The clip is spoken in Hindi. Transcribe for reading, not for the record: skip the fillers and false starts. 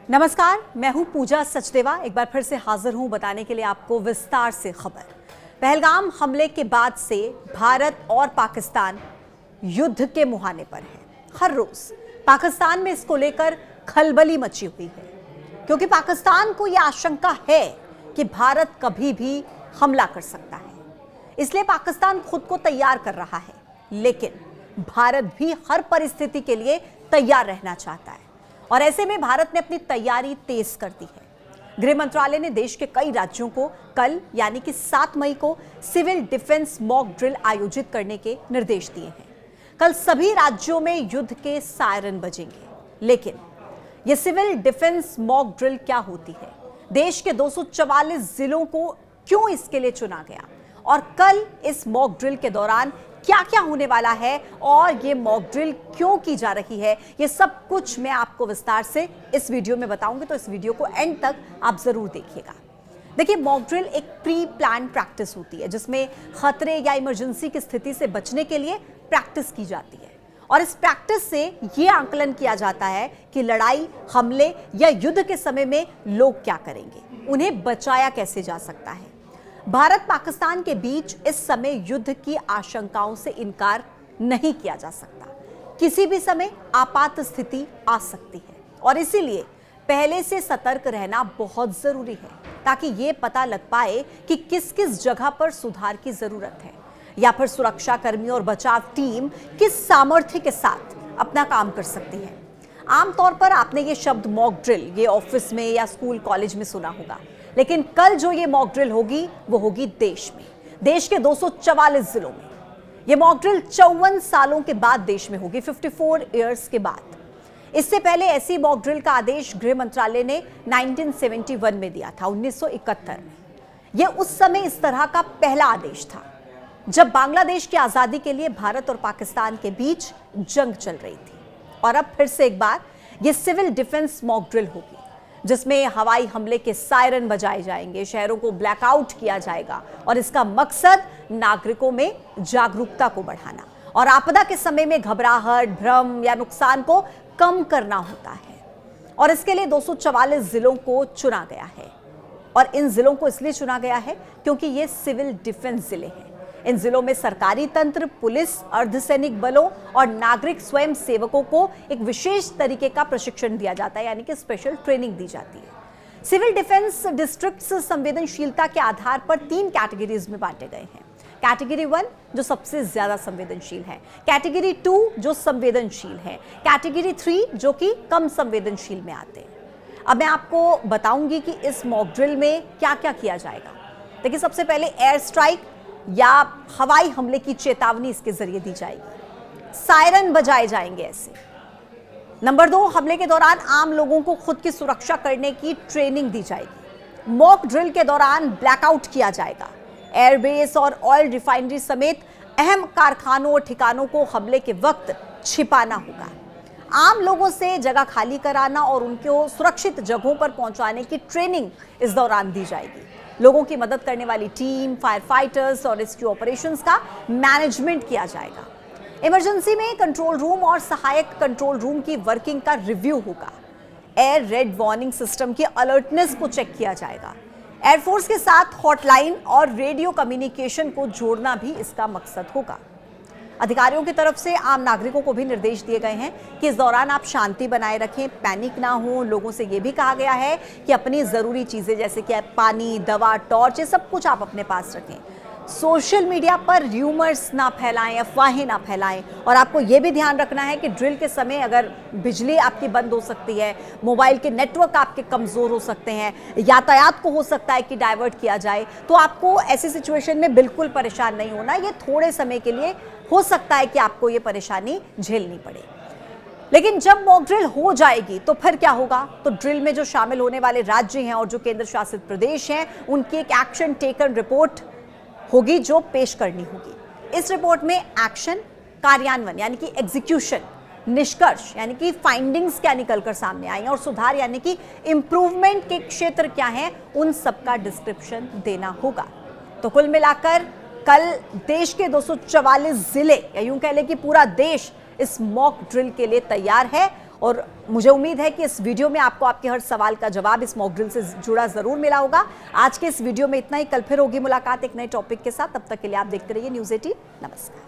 नमस्कार, मैं हूं पूजा सचदेवा। एक बार फिर से हाजिर हूं बताने के लिए आपको विस्तार से खबर। पहलगाम हमले के बाद से भारत और पाकिस्तान युद्ध के मुहाने पर है। हर रोज पाकिस्तान में इसको लेकर खलबली मची हुई है, क्योंकि पाकिस्तान को यह आशंका है कि भारत कभी भी हमला कर सकता है। इसलिए पाकिस्तान खुद को तैयार कर रहा है, लेकिन भारत भी हर परिस्थिति के लिए तैयार रहना चाहता है और ऐसे में भारत ने अपनी तैयारी तेज कर दी है। गृह मंत्रालय ने देश के कई राज्यों को कल यानी कि 7 मई को सिविल डिफेंस मॉक ड्रिल आयोजित करने के निर्देश दिए हैं। कल सभी राज्यों में युद्ध के सायरन बजेंगे, लेकिन यह सिविल डिफेंस मॉक ड्रिल क्या होती है, देश के 244 जिलों को क्यों इसके लिए चुना गया और कल इस मॉक ड्रिल के दौरान क्या क्या होने वाला है और ये मॉक ड्रिल क्यों की जा रही है, ये सब कुछ मैं आपको विस्तार से इस वीडियो में बताऊंगी। तो इस वीडियो को एंड तक आप जरूर देखिएगा। देखिए, मॉक ड्रिल एक प्री प्लान प्रैक्टिस होती है जिसमें खतरे या इमरजेंसी की स्थिति से बचने के लिए प्रैक्टिस की जाती है और इस प्रैक्टिस से ये आकलन किया जाता है कि लड़ाई, हमले या युद्ध के समय में लोग क्या करेंगे, उन्हें बचाया कैसे जा सकता है। भारत पाकिस्तान के बीच इस समय युद्ध की आशंकाओं से इनकार नहीं किया जा सकता। किसी भी समय आपात स्थिति आ सकती है और इसीलिए पहले से सतर्क रहना बहुत जरूरी है, ताकि ये पता लग पाए कि किस किस जगह पर सुधार की जरूरत है या फिर सुरक्षा कर्मी और बचाव टीम किस सामर्थ्य के साथ अपना काम कर सकती है। आमतौर पर आपने ये शब्द मॉक ड्रिल ये ऑफिस में या स्कूल कॉलेज में सुना होगा, लेकिन कल जो ये मॉक ड्रिल होगी वो होगी देश में, देश के 244 जिलों में। ये मॉक ड्रिल 54 सालों के बाद देश में होगी, 54 इयर्स के बाद। इससे पहले ऐसी मॉक ड्रिल का आदेश गृह मंत्रालय ने 1971 में दिया था, 1971 में। यह उस समय इस तरह का पहला आदेश था जब बांग्लादेश की आजादी के लिए भारत और पाकिस्तान के बीच जंग चल रही थी। और अब फिर से एक बार यह सिविल डिफेंस मॉक ड्रिल होगी, जिसमें हवाई हमले के सायरन बजाए जाएंगे, शहरों को ब्लैकआउट किया जाएगा और इसका मकसद नागरिकों में जागरूकता को बढ़ाना और आपदा के समय में घबराहट, भ्रम या नुकसान को कम करना होता है। और इसके लिए 244 जिलों को चुना गया है और इन जिलों को इसलिए चुना गया है क्योंकि ये सिविल डिफेंस जिले हैं। इन जिलों में सरकारी तंत्र, पुलिस, अर्धसैनिक बलों और नागरिक स्वयं सेवकों को एक विशेष तरीके का प्रशिक्षण दिया जाता है, यानी कि स्पेशल ट्रेनिंग दी जाती है। सिविल डिफेंस डिस्ट्रिक्ट्स संवेदनशीलता के आधार पर 3 कैटेगरीज में बांटे गए हैं। कैटेगरी 1 जो सबसे ज्यादा संवेदनशील है, कैटेगरी 2 जो संवेदनशील है, कैटेगरी 3 जो कि कम संवेदनशील में आते हैं। अब मैं आपको बताऊंगी कि इस मॉक ड्रिल में क्या क्या किया जाएगा। देखिए, सबसे पहले एयर स्ट्राइक या हवाई हमले की चेतावनी इसके जरिए दी जाएगी, सायरन बजाए जाएंगे ऐसे। नंबर 2, हमले के दौरान आम लोगों को खुद की सुरक्षा करने की ट्रेनिंग दी जाएगी। मॉक ड्रिल के दौरान ब्लैकआउट किया जाएगा। एयरबेस और ऑयल रिफाइनरी समेत अहम कारखानों और ठिकानों को हमले के वक्त छिपाना होगा। आम लोगों से जगह खाली कराना और उनको सुरक्षित जगहों पर पहुंचाने की ट्रेनिंग इस दौरान दी जाएगी। लोगों की मदद करने वाली टीम, फायर फाइटर्स और रेस्क्यू ऑपरेशंस का मैनेजमेंट किया जाएगा। इमरजेंसी में कंट्रोल रूम और सहायक कंट्रोल रूम की वर्किंग का रिव्यू होगा। एयर रेड वार्निंग सिस्टम की अलर्टनेस को चेक किया जाएगा। एयरफोर्स के साथ हॉटलाइन और रेडियो कम्युनिकेशन को जोड़ना भी इसका मकसद होगा। अधिकारियों की तरफ से आम नागरिकों को भी निर्देश दिए गए हैं कि इस दौरान आप शांति बनाए रखें, पैनिक ना हो। लोगों से यह भी कहा गया है कि अपनी जरूरी चीजें जैसे कि पानी, दवा, टॉर्च, ये सब कुछ आप अपने पास रखें। सोशल मीडिया पर र्यूमर्स ना फैलाएं, अफवाहें ना फैलाएं और आपको यह भी ध्यान रखना है कि ड्रिल के समय अगर बिजली आपकी बंद हो सकती है, मोबाइल के नेटवर्क आपके कमजोर हो सकते हैं, यातायात को हो सकता है कि डाइवर्ट किया जाए, तो आपको ऐसी सिचुएशन में बिल्कुल परेशान नहीं होना। ये थोड़े समय के लिए हो सकता है कि आपको ये परेशानी झेलनी पड़े, लेकिन जब मॉक ड्रिल हो जाएगी तो फिर क्या होगा। तो ड्रिल में जो शामिल होने वाले राज्य हैं और जो केंद्र शासित प्रदेश हैं, उनकी एक एक्शन टेकन रिपोर्ट होगी जो पेश करनी होगी। इस रिपोर्ट में एक्शन, कार्यान्वयन यानी कि एग्जीक्यूशन, निष्कर्ष यानी कि फाइंडिंग्स क्या निकलकर सामने आई और सुधार यानी कि इंप्रूवमेंट के क्षेत्र क्या हैं, उन सबका डिस्क्रिप्शन देना होगा। तो कुल मिलाकर कल देश के 244 जिले या यूं कह लें कि पूरा देश इस मॉक ड्रिल के लिए तैयार है और मुझे उम्मीद है कि इस वीडियो में आपको आपके हर सवाल का जवाब इस मॉक ड्रिल से जुड़ा जरूर मिला होगा। आज के इस वीडियो में इतना ही। कल फिर होगी मुलाकात एक नए टॉपिक के साथ। तब तक के लिए आप देखते रहिए न्यूज़ 18। नमस्कार।